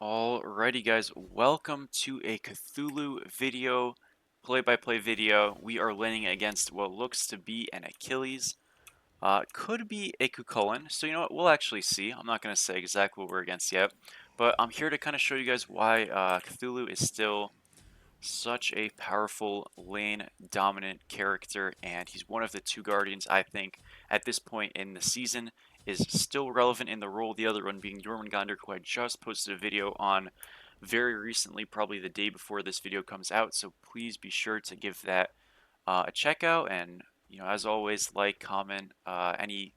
Alrighty guys, welcome to a Cthulhu video, play-by-play video. We are landing against what looks to be an Achilles. Could be a Cucullin, so you know what, we'll actually see. I'm not going to say exactly what we're against yet, but I'm here to kind of show you guys why Cthulhu is still such a powerful lane dominant character, and he's one of the two guardians I think at this point in the season is still relevant in the role. The other one being Jormungandr, who I just posted a video on very recently, probably the day before this video comes out, so please be sure to give that a check out. And as always, like, comment, any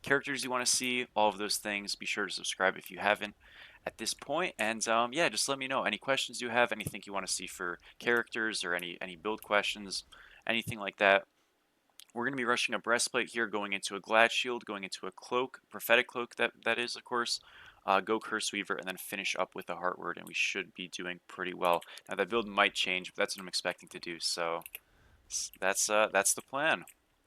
characters you want to see, all of those things. Be sure to subscribe if you haven't at this point. And yeah, just let me know any questions you have, anything you want to see for characters, or any build questions, anything like that. We're going to be rushing a breastplate here, going into a glad shield, going into a cloak, prophetic cloak that is, of course. Go Curseweaver, and then finish up with the heart word, and we should be doing pretty well. Now that build might change, but that's what I'm expecting to do. So that's the plan.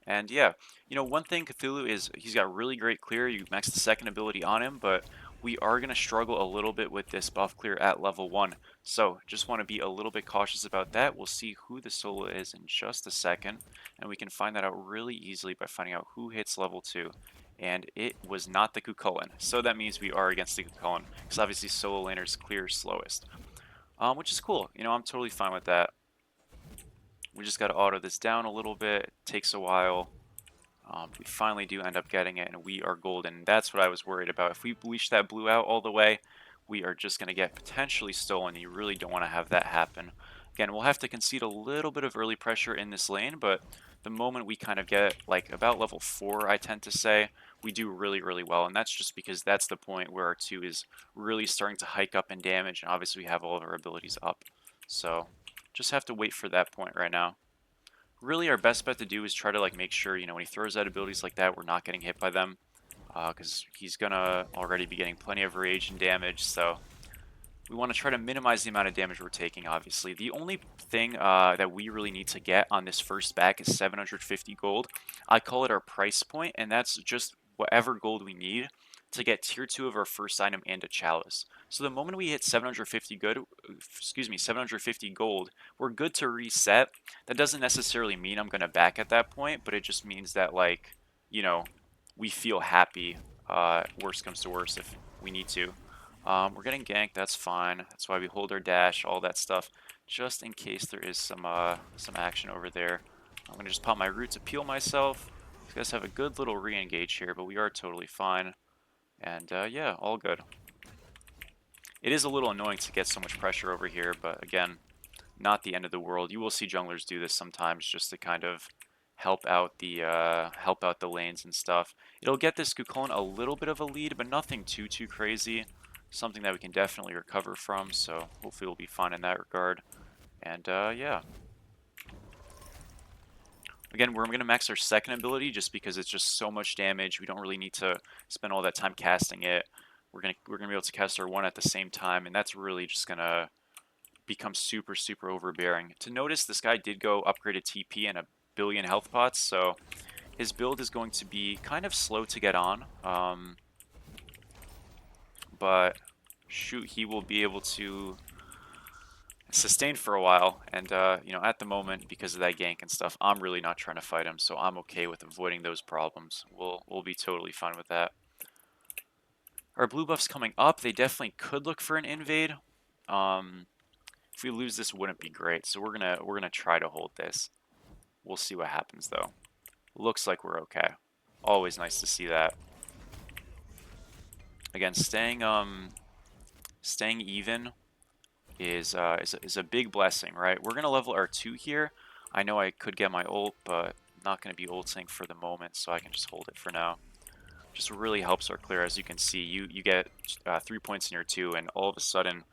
And yeah, one thing Cthulhu is he's got really great clear. You max the second ability on him, but we are going to struggle a little bit with this buff clear at level 1. So just want to be a little bit cautious about that. We'll see who the solo is in just a second, and we can find that out really easily by finding out who hits level 2. And it was not the Cucullin, so that means we are against the Cucullin, because obviously solo laners clear slowest, which is cool. I'm totally fine with that. We just got to auto this down a little bit. It takes a while. We finally do end up getting it, and we are golden. That's what I was worried about. If we bleach that blue out all the way, we are just going to get potentially stolen. You really don't want to have that happen. Again, we'll have to concede a little bit of early pressure in this lane, but the moment we kind of get, like, about level 4, I tend to say, we do really, really well. And that's just because that's the point where our 2 is really starting to hike up in damage, and obviously we have all of our abilities up. So just have to wait for that point right now. Really, our best bet to do is try to make sure, when he throws out abilities like that, we're not getting hit by them, because he's gonna already be getting plenty of rage and damage. So we want to try to minimize the amount of damage we're taking. Obviously, the only thing that we really need to get on this first back is 750 gold. I call it our price point, and that's just whatever gold we need to get tier 2 of our first item and a chalice. So the moment we hit 750 gold, we're good to reset. That doesn't necessarily mean I'm gonna back at that point, but it just means that, we feel happy. Worst comes to worst if we need to. We're getting ganked, that's fine. That's why we hold our dash, all that stuff, just in case there is some action over there. I'm gonna just pop my root to peel myself. These guys have a good little re-engage here, but we are totally fine. And yeah, all good. It is a little annoying to get so much pressure over here, but again, not the end of the world. You will see junglers do this sometimes just to kind of help out the lanes and stuff. It'll get this Cucullin a little bit of a lead, but nothing too crazy. Something that we can definitely recover from, so hopefully we'll be fine in that regard. And yeah. Again, we're going to max our second ability just because it's just so much damage. We don't really need to spend all that time casting it. We're gonna be able to cast our one at the same time, and that's really just gonna become super overbearing. To notice, this guy did go upgraded TP and a billion health pots, so his build is going to be kind of slow to get on. But shoot, he will be able to sustain for a while. And at the moment, because of that gank and stuff, I'm really not trying to fight him, so I'm okay with avoiding those problems. We'll be totally fine with that. Our blue buff's coming up. They definitely could look for an invade. If we lose this, wouldn't be great. So we're gonna try to hold this. We'll see what happens though. Looks like we're okay. Always nice to see that. Again, staying even is a big blessing, right? We're gonna level our 2 here. I know I could get my ult, but I'm not gonna be ulting for the moment, so I can just hold it for now. Just really helps our clear. As you can see, you get 3 points in your 2, and all of a sudden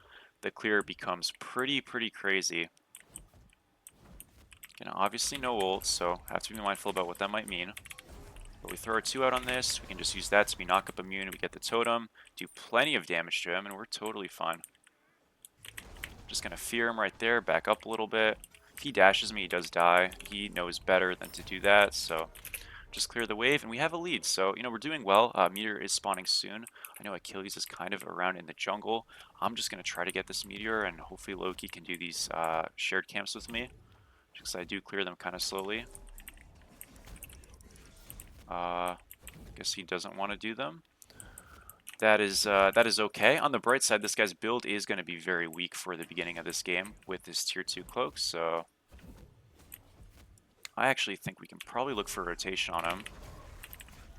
the clear becomes pretty crazy. Obviously no ult, so have to be mindful about what that might mean. But we throw our 2 out on this, we can just use that to be knock up immune, we get the totem, do plenty of damage to him, and we're totally fine. Just gonna fear him right there, back up a little bit. If he dashes me, he does die. He knows better than to do that, so just clear the wave, and we have a lead. So, we're doing well. Meteor is spawning soon. I know Achilles is kind of around in the jungle. I'm just going to try to get this meteor, and hopefully Loki can do these shared camps with me, because I do clear them kind of slowly. Guess he doesn't want to do them. That is okay. On the bright side, this guy's build is going to be very weak for the beginning of this game with his tier 2 cloak, so I actually think we can probably look for rotation on him.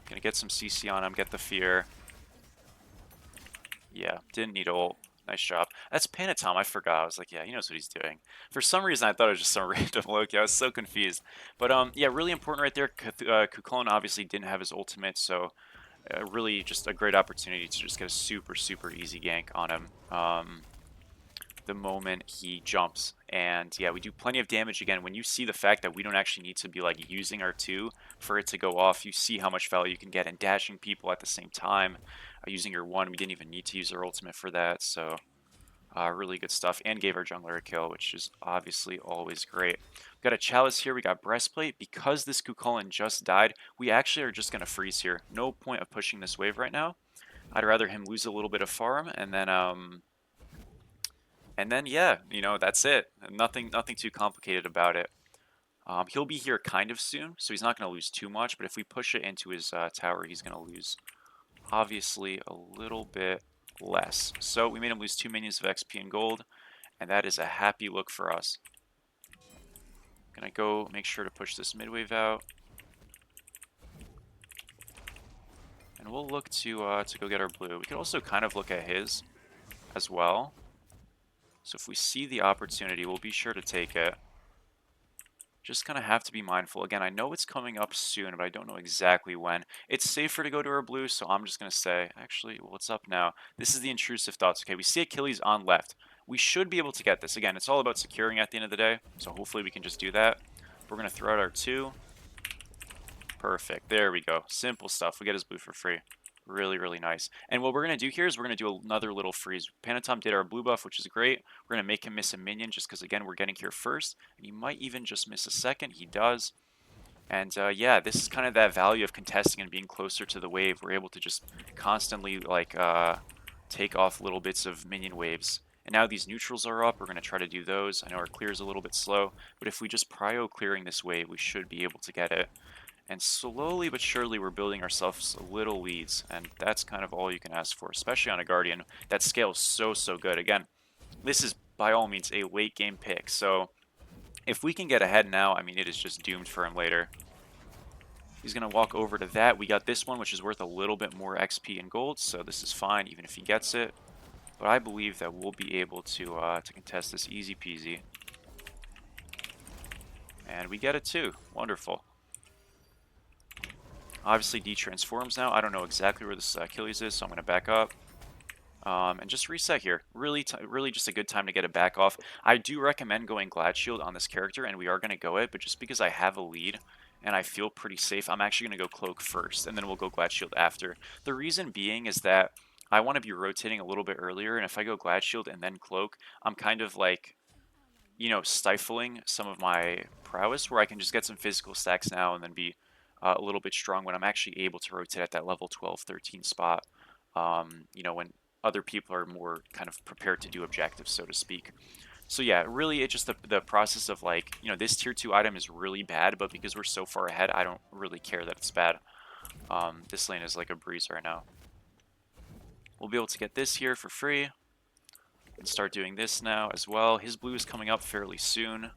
Gonna get some CC on him, get the fear. Yeah, didn't need ult. Nice job. That's Panatom, I forgot. I was like, yeah, he knows what he's doing. For some reason, I thought it was just some random Loki. I was so confused. But, yeah, really important right there. Kukulkan obviously didn't have his ultimate, so really just a great opportunity to just get a super, super easy gank on him the moment he jumps. And yeah, we do plenty of damage. Again, when you see the fact that we don't actually need to be like using our 2 for it to go off, you see how much value you can get in dashing people at the same time. Using your 1, we didn't even need to use our ultimate for that, so really good stuff. And gave our jungler a kill, which is obviously always great. We've got a chalice here, we got breastplate. Because this Kukulkan just died, we actually are just going to freeze here. No point of pushing this wave right now. I'd rather him lose a little bit of farm, and then yeah, that's it. Nothing too complicated about it. He'll be here kind of soon, so he's not going to lose too much, but if we push it into his tower, he's going to lose, obviously, a little bit less. So we made him lose 2 minions of XP and gold, and that is a happy look for us. Gonna go make sure to push this mid wave out. And we'll look to go get our blue. We could also kind of look at his as well. So if we see the opportunity, we'll be sure to take it. Just kind of have to be mindful. Again, I know it's coming up soon, but I don't know exactly when. It's safer to go to our blue, so I'm just going to say, actually, what's up now? This is the intrusive thoughts. Okay, we see Achilles on left. We should be able to get this. Again, it's all about securing at the end of the day, so hopefully we can just do that. We're going to throw out our 2. Perfect. There we go. Simple stuff. We get his blue for free. Really, really nice. And what we're going to do here is we're going to do another little freeze. Panatom did our blue buff, which is great. We're going to make him miss a minion just because, again, we're getting here first. And he might even just miss a second. He does. And, yeah, this is kind of that value of contesting and being closer to the wave. We're able to just constantly, like, take off little bits of minion waves. And now these neutrals are up. We're going to try to do those. I know our clear is a little bit slow. But if we just prio clearing this wave, we should be able to get it. And slowly but surely we're building ourselves little leads, and that's kind of all you can ask for, especially on a Guardian. That scales so good. Again, this is by all means a late game pick, so if we can get ahead now, I mean, it is just doomed for him later. He's going to walk over to that. We got this one, which is worth a little bit more XP and gold, so this is fine even if he gets it. But I believe that we'll be able to contest this easy peasy. And we get it too. Wonderful. Obviously, D transforms now. I don't know exactly where this Achilles is, so I'm going to back up. And just reset here. Really just a good time to get it back off. I do recommend going Glad Shield on this character, and we are going to go it, but just because I have a lead and I feel pretty safe, I'm actually going to go Cloak first, and then we'll go Glad Shield after. The reason being is that I want to be rotating a little bit earlier, and if I go Glad Shield and then Cloak, I'm kind of like, stifling some of my prowess, where I can just get some physical stacks now and then be a little bit strong when I'm actually able to rotate at that level 12, 13 spot, when other people are more kind of prepared to do objectives, so to speak. So yeah, really it's just the process of like, this tier 2 item is really bad, but because we're so far ahead, I don't really care that it's bad. This lane is like a breeze right now. We'll be able to get this here for free and start doing this now as well. His blue is coming up fairly soon,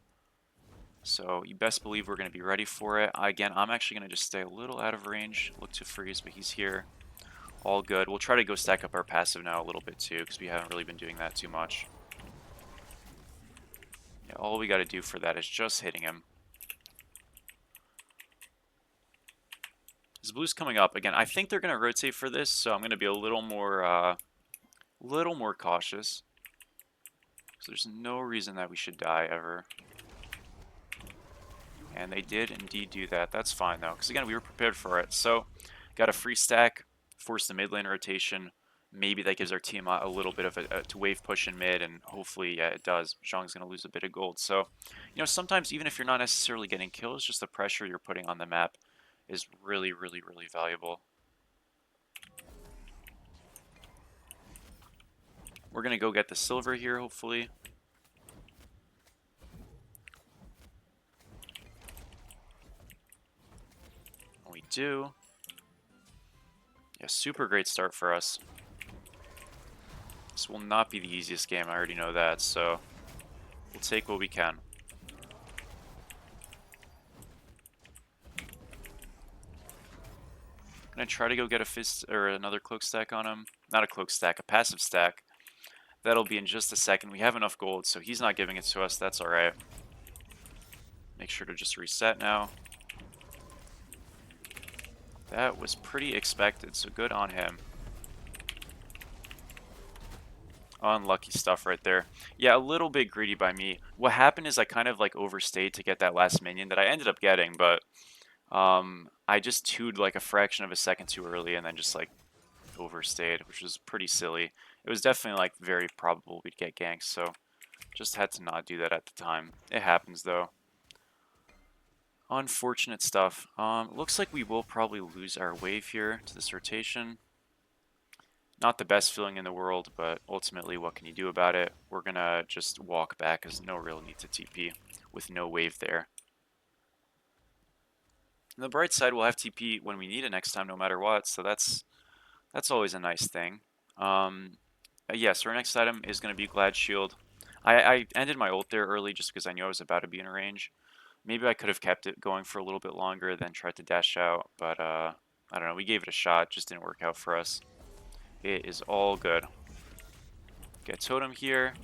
so you best believe we're going to be ready for it. Again, I'm actually going to just stay a little out of range, look to freeze, but he's here. All good. We'll try to go stack up our passive now a little bit too, because we haven't really been doing that too much. Yeah, all we got to do for that is just hitting him. His blue's coming up. Again, I think they're going to rotate for this, so I'm going to be a little more cautious. So there's no reason that we should die ever. And they did indeed do that. That's fine though, because again, we were prepared for it. So, got a free stack, force the mid lane rotation. Maybe that gives our team a little bit of a wave push in mid, and hopefully, yeah, it does. Zhang's going to lose a bit of gold. So, sometimes even if you're not necessarily getting kills, just the pressure you're putting on the map is really, really, really valuable. We're going to go get the silver here, hopefully. We do. Yeah, super great start for us. This will not be the easiest game, I already know that, so we'll take what we can. Gonna try to go get a fist or another cloak stack on him. Not a cloak stack, a passive stack. That'll be in just a second. We have enough gold, so he's not giving it to us. That's alright. Make sure to just reset now. That was pretty expected, so good on him. Unlucky stuff right there. Yeah, a little bit greedy by me. What happened is I kind of like overstayed to get that last minion that I ended up getting, but I just 2'd like a fraction of a second too early and then just like overstayed, which was pretty silly. It was definitely like very probable we'd get ganked, so just had to not do that at the time. It happens though. Unfortunate stuff. Looks like we will probably lose our wave here to this rotation. Not the best feeling in the world, but ultimately what can you do about it? We're gonna just walk back as no real need to TP with no wave there. On the bright side, we'll have TP when we need it next time no matter what, so that's always a nice thing. Yeah, so our next item is going to be Glad Shield. I ended my ult there early just because I knew I was about to be in range. Maybe I could have kept it going for a little bit longer, then tried to dash out, but I don't know, we gave it a shot, it just didn't work out for us. It is all good. Get Totem here.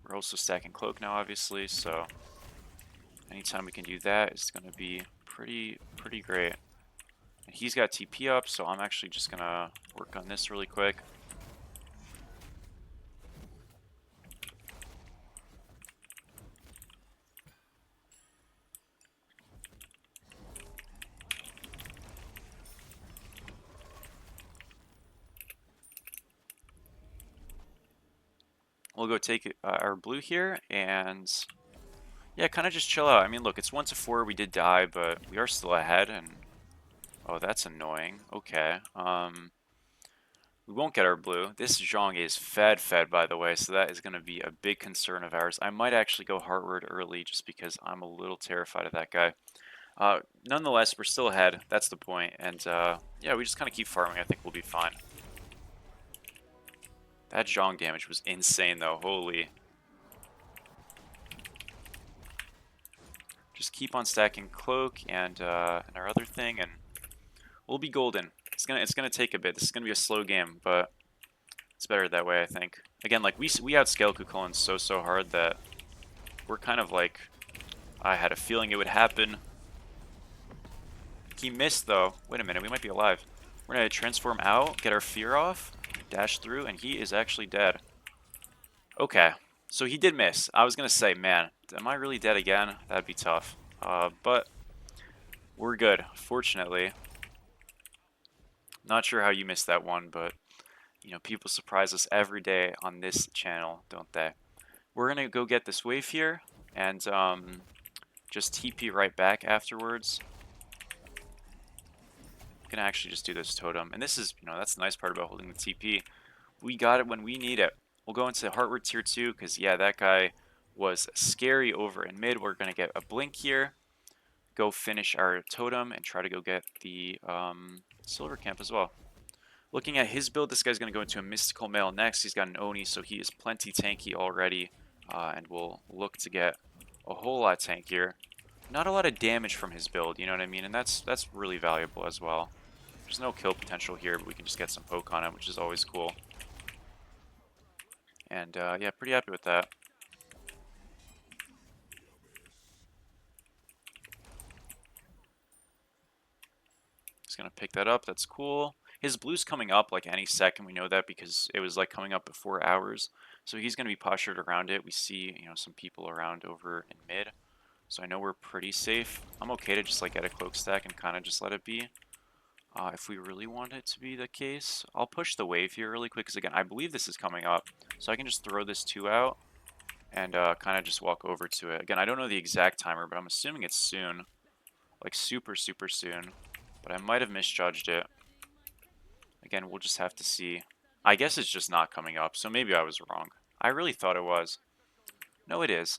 We're also stacking Cloak now, obviously, so anytime we can do that is going to be pretty great. And he's got TP up, so I'm actually just going to work on this really quick. We'll go take our blue here, and yeah, kind of just chill out. I mean, look, it's 1-4. We did die, but we are still ahead, and oh, that's annoying. Okay. We won't get our blue. This Zhong is fed, by the way, so that is going to be a big concern of ours. I might actually go Heartward early just because I'm a little terrified of that guy. Nonetheless, we're still ahead. That's the point. And yeah, we just kind of keep farming. I think we'll be fine. That Zhong damage was insane, though. Holy. Just keep on stacking Cloak and our other thing, and we'll be golden. It's gonna take a bit. This is gonna be a slow game, but it's better that way, I think. Again, like we outscale Cucullin so hard that we're kind of like, I had a feeling it would happen. He missed though. Wait a minute, we might be alive. We're gonna transform out, get our fear off, dash through, and he is actually dead. Okay, so he did miss. I was gonna say, man, am I really dead again? That'd be tough. But we're good, fortunately. Not sure how you missed that one, but you know, people surprise us every day on this channel, don't they? We're gonna go get this wave here, and just TP right back afterwards. I'm gonna actually just do this totem, and this is, you know, that's the nice part about holding the TP. We got it when we need it. We'll go into Heartward tier 2, because yeah, that guy was scary over in mid. We're gonna get a blink here, go finish our totem, and try to go get the silver camp as well. Looking at his build, this guy's going to go into a Mystical Mail next. He's got an Oni, so he is plenty tanky already, and will look to get a whole lot tankier. Not a lot of damage from his build, you know what I mean? And that's really valuable as well. There's no kill potential here, but we can just get some poke on him, which is always cool. And yeah, pretty happy with that. Just going to pick that up. That's cool. His blue's coming up like any second. We know that because it was like coming up before ours. So he's going to be postured around it. We see, you know, some people around over in mid. So I know we're pretty safe. I'm okay to just like get a cloak stack and kind of just let it be. If we really want it to be the case, I'll push the wave here really quick because again, I believe this is coming up. So I can just throw this 2 out and kind of just walk over to it. Again, I don't know the exact timer, but I'm assuming it's soon. like super soon, but I might have misjudged it. Again, we'll just have to see. I guess it's just not coming up, so maybe I was wrong. I really thought it was. No, it is.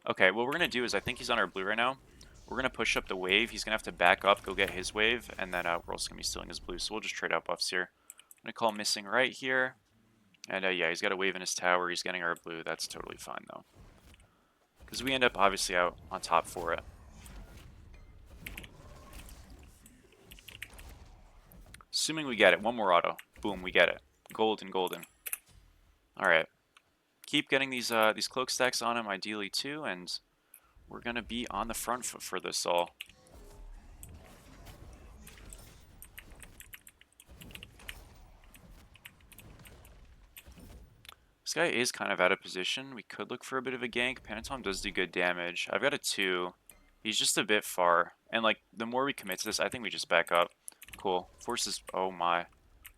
Okay, what we're going to do is I think he's on our blue right now. We're going to push up the wave. He's going to have to back up, go get his wave, and then we're also going to be stealing his blue, so we'll just trade out buffs here. I'm going to call missing right here. And yeah, he's got a wave in his tower. He's getting our blue. That's totally fine, though. Because we end up obviously out on top for it. Assuming we get it. One more auto. Boom, we get it. Golden. Alright. Keep getting these cloak stacks on him, ideally, too, and we're going to be on the front foot for this all. This guy is kind of out of position. We could look for a bit of a gank. Panatom does do good damage. I've got a 2. He's just a bit far. And, like, the more we commit to this, I think we just back up. Cool. Forces... Oh, my.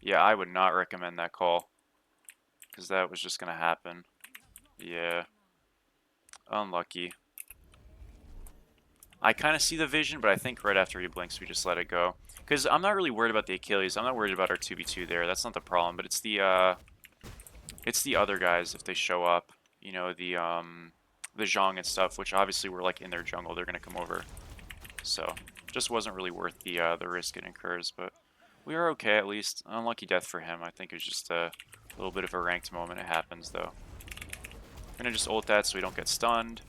Yeah, I would not recommend that call. Because that was just going to happen. Yeah. Unlucky. I kind of see the vision, but I think right after he blinks, we just let it go. Because I'm not really worried about the Achilles. I'm not worried about our 2v2 there. That's not the problem. But it's the other guys if they show up. You know, the Zhong and stuff, which obviously we're like in their jungle. They're gonna come over. So just wasn't really worth the risk it incurs. But we are okay at least. Unlucky death for him. I think it was just a little bit of a ranked moment. It happens though. We're gonna just ult that so we don't get stunned.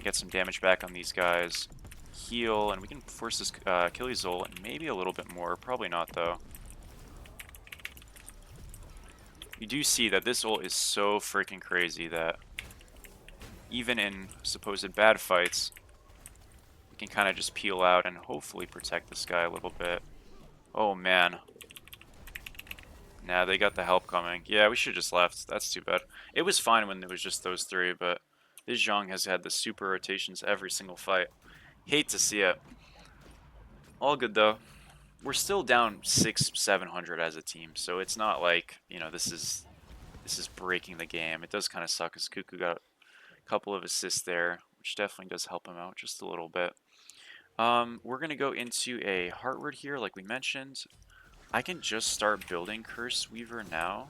Get some damage back on these guys. Heal, and we can force this Achilles ult, and maybe a little bit more. Probably not, though. You do see that this ult is so freaking crazy that even in supposed bad fights, we can kind of just peel out and hopefully protect this guy a little bit. Oh, man. Nah, they got the help coming. Yeah, we should have just left. That's too bad. It was fine when it was just those three, but this Zhong has had the super rotations every single fight. Hate to see it. All good, though. We're still down 700 as a team, so it's not like, you know, this is breaking the game. It does kind of suck because Cuckoo got a couple of assists there, which definitely does help him out just a little bit. We're going to go into a Heartward here, like we mentioned. I can just start building Curseweaver now.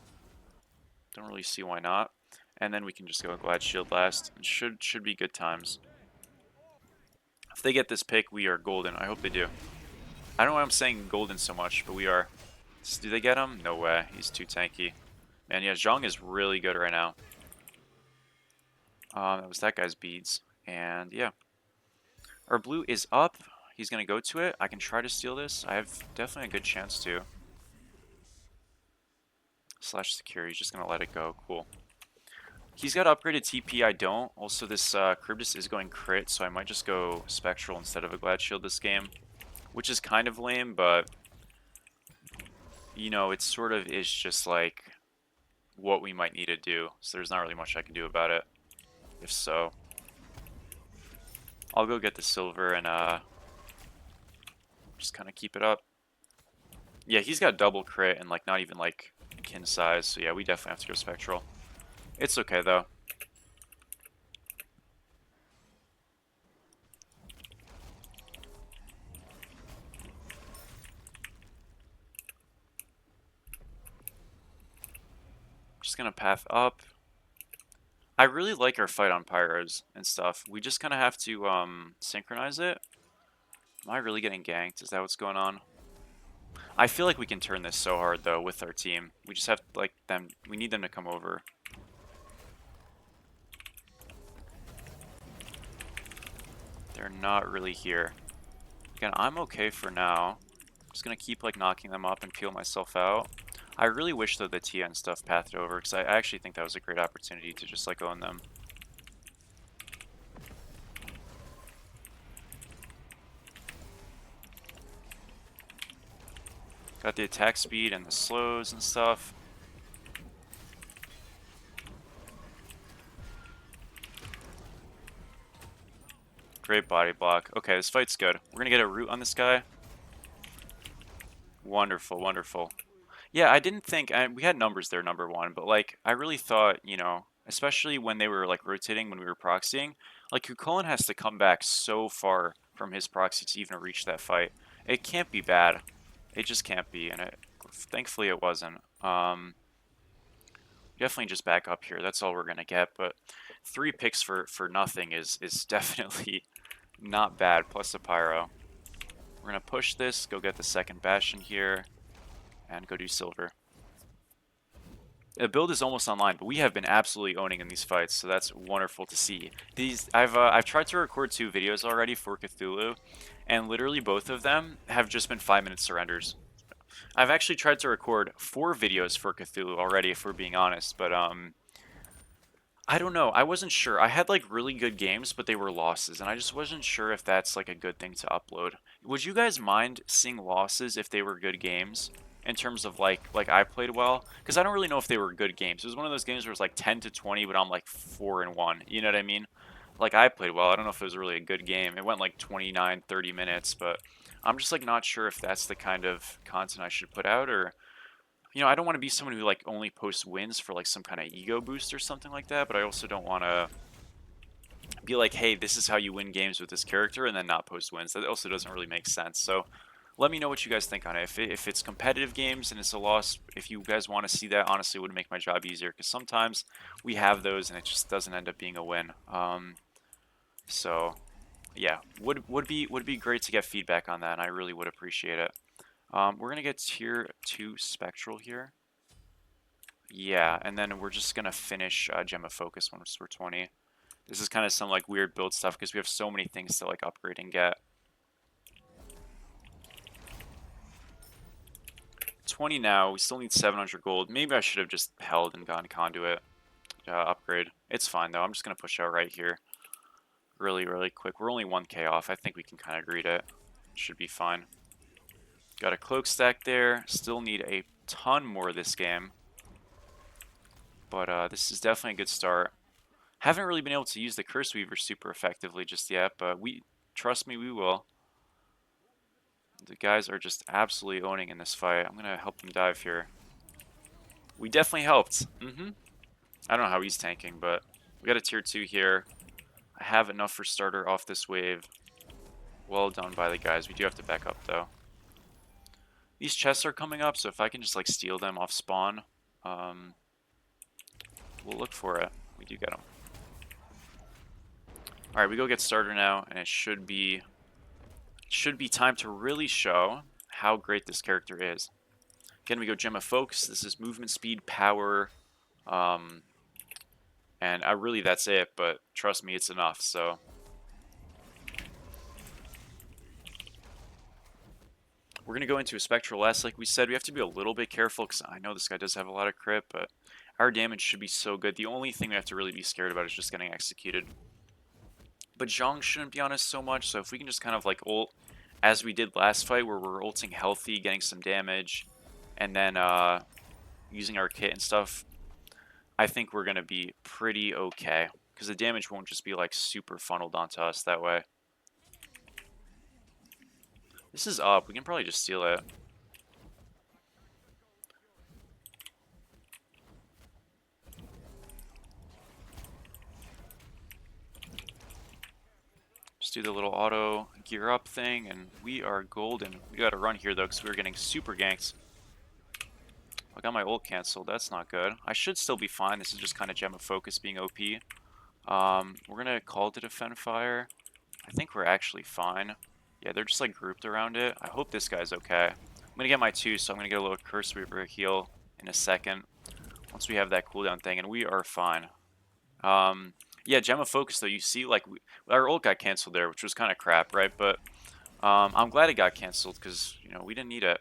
Don't really see why not. And then we can just go Glad Shield last. It should be good times. If they get this pick, we are golden. I hope they do. I don't know why I'm saying golden so much, but we are. Do they get him? No way. He's too tanky. Man, yeah, Zhong is really good right now. That was that guy's beads. And yeah. Our blue is up. He's going to go to it. I can try to steal this. I have definitely a good chance to. Slash secure. He's just going to let it go. Cool. He's got upgraded TP. I don't. Also, this Charybdis is going crit, so I might just go Spectral instead of a Glad Shield this game. Which is kind of lame, but you know, it sort of is just like what we might need to do. So there's not really much I can do about it. If so. I'll go get the silver and just kind of keep it up. Yeah, he's got double crit and like not even like kin size. So yeah, we definitely have to go Spectral. It's okay though. Just gonna path up. I really like our fight on Pyros and stuff. We just kind of have to synchronize it. Am I really getting ganked? Is that what's going on? I feel like we can turn this so hard though with our team. We just have like them. We need them to come over. They're not really here. Again, I'm okay for now. I'm just gonna keep like knocking them up and peel myself out. I really wish though the Tia and stuff pathed over because I actually think that was a great opportunity to just like own them. Got the attack speed and the slows and stuff. Great body block. Okay, this fight's good. We're gonna get a root on this guy. Wonderful, wonderful. Yeah, I didn't think we had numbers there, number one, but like I really thought, you know, especially when they were like rotating when we were proxying, like Kukulin has to come back so far from his proxy to even reach that fight. It can't be bad. It just can't be, and thankfully it wasn't. Definitely just back up here. That's all we're gonna get, but 3 picks for nothing is definitely not bad. Plus a pyro. We're gonna push this, go get the second bastion here, and go do silver. The build is almost online, but we have been absolutely owning in these fights, so that's wonderful to see. I've tried to record 2 videos already for Cthulhu, and literally both of them have just been 5-minute surrenders. I've actually tried to record 4 videos for Cthulhu already, if we're being honest, but I don't know. I wasn't sure. I had like really good games, but they were losses, and I just wasn't sure if that's like a good thing to upload. Would you guys mind seeing losses if they were good games? In terms of like I played well? Because I don't really know if they were good games. It was one of those games where it was like 10 to 20, but I'm like 4-1. You know what I mean? Like I played well. I don't know if it was really a good game. It went like 29, 30 minutes, but I'm just like not sure if that's the kind of content I should put out, or you know, I don't want to be someone who like only posts wins for like some kind of ego boost or something like that, but I also don't want to be like, hey, this is how you win games with this character and then not post wins. That also doesn't really make sense. So let me know what you guys think on it. If it's competitive games and it's a loss, if you guys want to see that, honestly, it would make my job easier, because sometimes we have those and it just doesn't end up being a win. So yeah, would be great to get feedback on that, and I really would appreciate it. We're gonna get tier 2 spectral here. Yeah, and then we're just gonna finish Gem of Focus once we're 20. This is kind of some like weird build stuff because we have so many things to like upgrade and get. 20 now, we still need 700 gold. Maybe I should have just held and gone Conduit upgrade. It's fine though, I'm just gonna push out right here. Really quick. We're only 1k off. I think we can kind of greet it. Should be fine. Got a cloak stack there. Still need a ton more this game. But this is definitely a good start. Haven't really been able to use the Curseweaver super effectively just yet, but trust me, we will. The guys are just absolutely owning in this fight. I'm going to help them dive here. We definitely helped. I don't know how he's tanking, but we got a tier 2 here. I have enough for starter off this wave. Well done by the guys. We do have to back up, though. These chests are coming up, so if I can just like steal them off spawn, we'll look for it. We do get them. Alright, we go get starter now, and it should be time to really show how great this character is. Again, we go Gem of Focus. This is movement speed, power, and really that's it, but trust me, it's enough, so. We're going to go into a Spectral S, like we said. We have to be a little bit careful, because I know this guy does have a lot of crit, but our damage should be so good. The only thing we have to really be scared about is just getting executed. But Zhong shouldn't be on us so much, so if we can just kind of like ult, as we did last fight, where we're ulting healthy, getting some damage, and then using our kit and stuff, I think we're going to be pretty okay, because the damage won't just be like super funneled onto us that way. This is up. We can probably just steal it. Just do the little auto gear up thing, and we are golden. We got to run here, though, because we were getting super ganked. I got my ult canceled. That's not good. I should still be fine. This is just kind of Gem of Focus being OP. We're going to call to defend fire. I think we're actually fine. Yeah, they're just like grouped around it. I hope this guy's okay. I'm going to get my 2, so I'm going to get a little Curseweaver heal in a second. Once we have that cooldown thing, and we are fine. Yeah, Gem of Focus, though, you see, like, our ult got canceled there, which was kind of crap, right? But I'm glad it got canceled, because, you know, we didn't need it.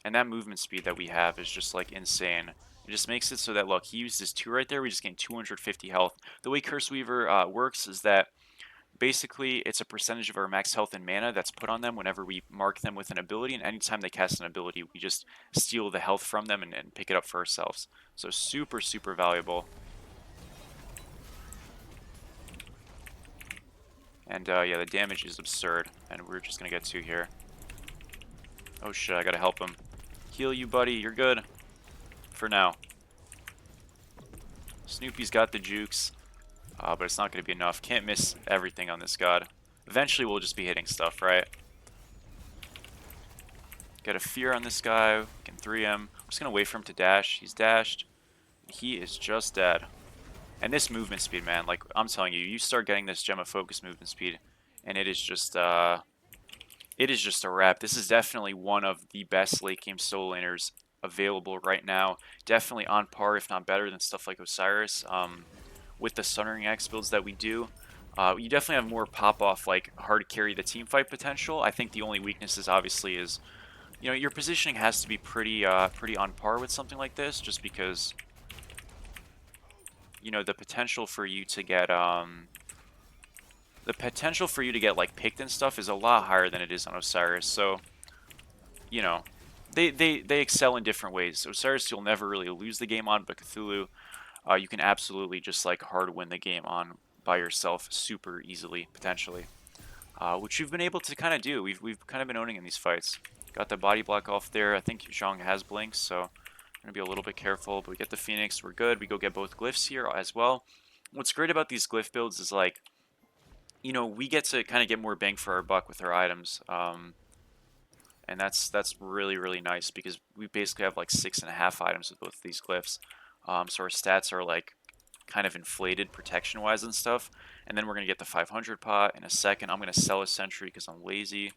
And that movement speed that we have is just, like, insane. It just makes it so that, look, he used his 2 right there, we just gained 250 health. The way Curseweaver works is that basically it's a percentage of our max health and mana that's put on them whenever we mark them with an ability, and anytime they cast an ability, we just steal the health from them and pick it up for ourselves. So super, super valuable. And yeah, the damage is absurd, and we're just going to get 2 here. Oh shit, I gotta help him. Heal you, buddy, you're good. For now. Snoopy's got the jukes, but it's not going to be enough. Can't miss everything on this god. Eventually we'll just be hitting stuff, right? Got a fear on this guy. We can 3 him. I'm just going to wait for him to dash. He's dashed. He is just dead. And this movement speed, man, like I'm telling you, you start getting this Gem of Focus movement speed, and it is just a wrap. This is definitely one of the best late game solo laners available right now. Definitely on par, if not better, than stuff like Osiris. With the Sundering Axe builds that we do, you definitely have more pop-off, like hard carry the team fight potential. I think the only weakness is obviously is, you know, your positioning has to be pretty on par with something like this, just because, you know, the potential for you to get like picked and stuff is a lot higher than it is on Osiris. So, you know, they excel in different ways. Osiris you'll never really lose the game on, but Cthulhu, you can absolutely just like hard win the game on by yourself super easily, potentially. Which you've been able to kind of do. We've kind of been owning in these fights. Got the body block off there. I think Zhang has blinks, so I'm gonna be a little bit careful. But we get the Phoenix, we're good. We go get both glyphs here as well. What's great about these glyph builds is like, you know, we get to kind of get more bang for our buck with our items. And that's really nice because we basically have like 6.5 items with both of these glyphs. So our stats are like kind of inflated protection wise and stuff. And then we're gonna get the 500 pot in a second. I'm gonna sell a sentry because I'm lazy,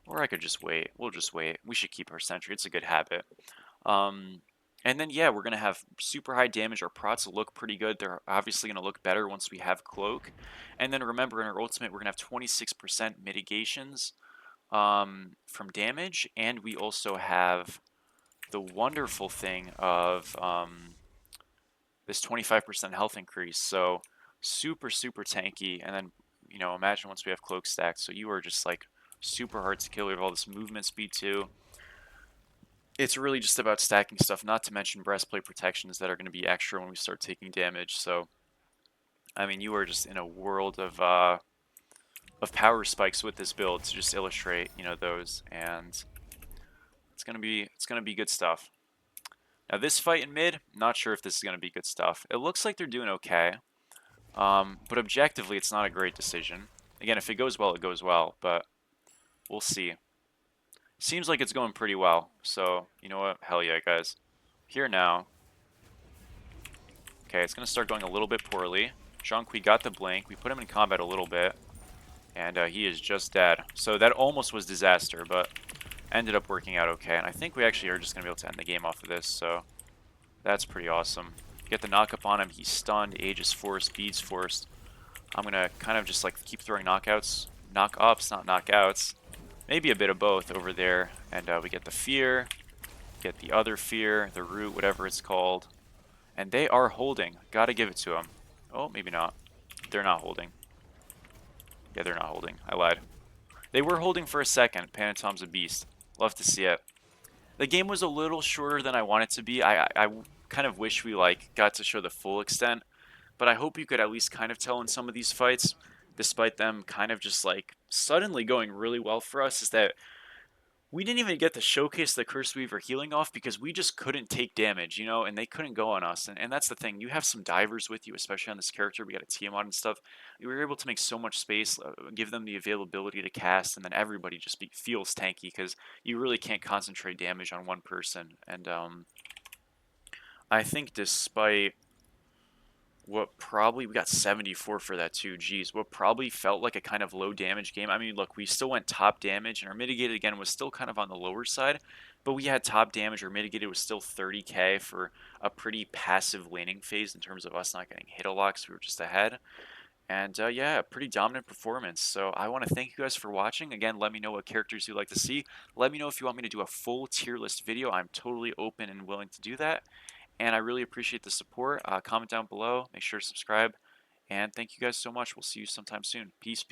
or I could just wait. We'll just wait. We should keep our sentry. It's a good habit. And then yeah, we're gonna have super high damage. Our prots look pretty good. They're obviously gonna look better once we have cloak. And then remember, in our ultimate, we're gonna have 26% mitigations from damage, and we also have the wonderful thing of this 25% health increase. So super tanky. And then, you know, imagine once we have cloak stacked. So you are just like super hard to kill. We have all this movement speed too. It's really just about stacking stuff, not to mention breastplate protections that are going to be extra when we start taking damage. So I mean, you are just in a world of power spikes with this build to just illustrate, you know, those, and it's gonna be good stuff. Now this fight in mid, not sure if this is gonna be good stuff. It looks like they're doing okay, but objectively, it's not a great decision. Again, if it goes well, it goes well, but we'll see. Seems like it's going pretty well, so you know what? Hell yeah, guys. Here now. Okay, it's gonna start going a little bit poorly. Zhonghui got the blink. We put him in combat a little bit, and he is just dead. So that almost was disaster, but ended up working out okay. And I think we actually are just going to be able to end the game off of this, so that's pretty awesome. Get the knock up on him. He's stunned. Aegis forced. Beads forced. I'm going to kind of just like keep throwing knockouts. Knock-ups, not knockouts. Maybe a bit of both over there. And we get the fear. Get the other fear. The root, whatever it's called. And they are holding. Gotta give it to them. Oh, maybe not. They're not holding. Yeah, they're not holding. I lied. They were holding for a second. Panatom's a beast. Love to see it. The game was a little shorter than I want it to be. I kind of wish we like got to show the full extent, but I hope you could at least kind of tell in some of these fights, despite them kind of just like suddenly going really well for us, is that we didn't even get to showcase the Curseweaver healing off because we just couldn't take damage, you know, and they couldn't go on us. And that's the thing. You have some divers with you, especially on this character. We got a TM on and stuff. We were able to make so much space, give them the availability to cast, and then everybody just feels tanky because you really can't concentrate damage on one person. And I think despite what probably, we got 74 for that too, geez, what probably felt like a kind of low damage game. I mean, look, we still went top damage, and our mitigated again was still kind of on the lower side, but we had top damage. Our mitigated was still 30k for a pretty passive laning phase in terms of us not getting hit a lot, so we were just ahead. And yeah, pretty dominant performance. So I want to thank you guys for watching. Again, let me know what characters you'd like to see. Let me know if you want me to do a full tier list video. I'm totally open and willing to do that. And I really appreciate the support. Comment down below. Make sure to subscribe. And thank you guys so much. We'll see you sometime soon. Peace.